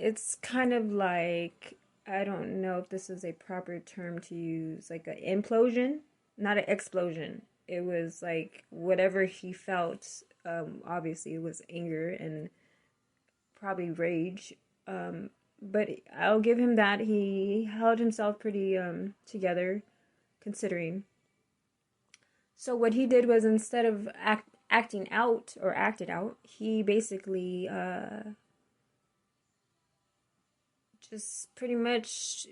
it's kind of like, I don't know if this is a proper term to use, like an implosion, not an explosion. It was like whatever he felt, obviously it was anger and probably rage. But I'll give him that. He held himself pretty together, considering. So what he did was, instead of acting out or acted out, he basically just pretty much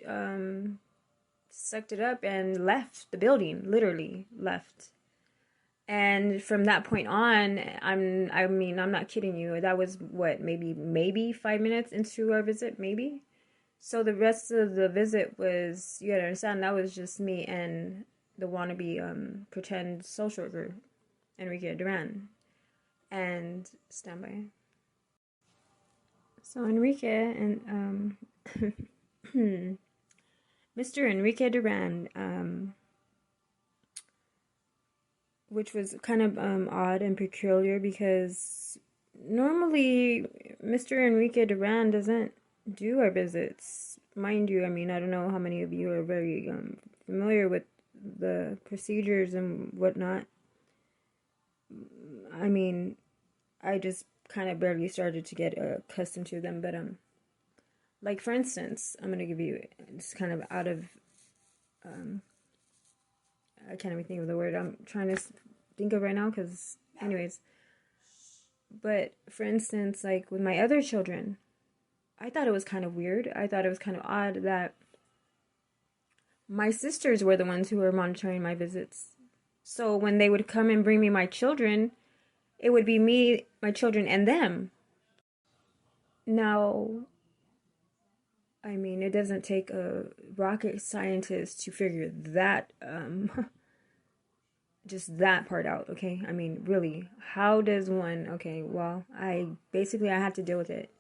sucked it up and left the building. Literally left. And from that point on, I'm not kidding you. That was what, maybe 5 minutes into our visit, maybe. So the rest of the visit was, you gotta understand, that was just me and the wannabe pretend social worker, Enrique Duran. And standby. So Enrique and Mr. Enrique Duran, which was kind of odd and peculiar, because normally Mr. Enrique Duran doesn't do our visits. Mind you, I mean, I don't know how many of you are very familiar with the procedures and whatnot. I mean, I just kind of barely started to get accustomed to them, but like for instance, I'm gonna give you, it's kind of out of I can't even think of the word I'm trying to think of right now, because anyways. But for instance, like with my other children, I thought it was kind of weird. I thought it was kind of odd that my sisters were the ones who were monitoring my visits. So when they would come and bring me my children, it would be me, my children, and them. Now, I mean, it doesn't take a rocket scientist to figure that just that part out, okay? I mean, really, how does one, okay, well, I had to deal with it.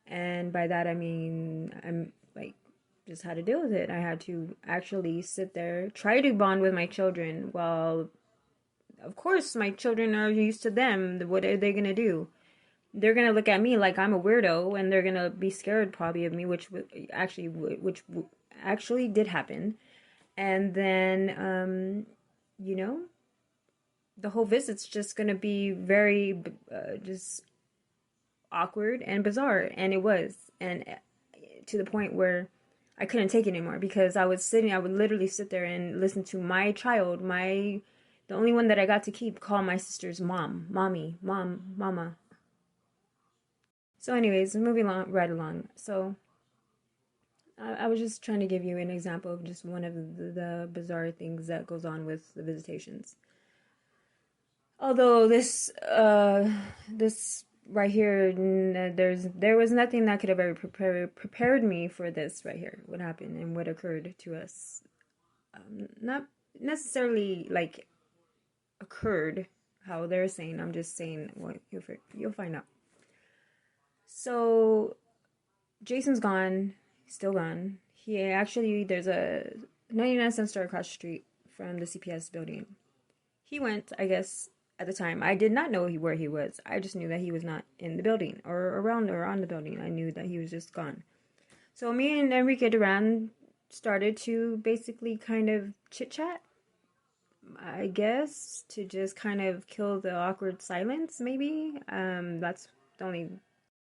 And by that I mean, I'm like, just had to deal with it. I had to actually sit there, try to bond with my children. Well, of course, my children are used to them. What are they gonna do? They're gonna look at me like I'm a weirdo, and they're gonna be scared probably of me, which actually did happen. And then, you know, the whole visit's just gonna be very just awkward and bizarre, and it was, and to the point where I couldn't take it anymore, because I would literally sit there and listen to my child, the only one that I got to keep, call my sister's mom, mommy, mom, mama. So anyways, moving along, right along. So I was just trying to give you an example of just one of the bizarre things that goes on with the visitations. Although this right here, there was nothing that could have ever prepared me for this right here, what happened and what occurred to us. Not necessarily like occurred how they're saying. I'm just saying what you'll find out. So Jason's gone. He's still gone. He actually, there's a 99-cent store across the street from the CPS building. He went, I guess, at the time. I did not know where he was. I just knew that he was not in the building or around or on the building. I knew that he was just gone. So me and Enrique Duran started to basically kind of chit chat, I guess, to just kind of kill the awkward silence, maybe. That's the only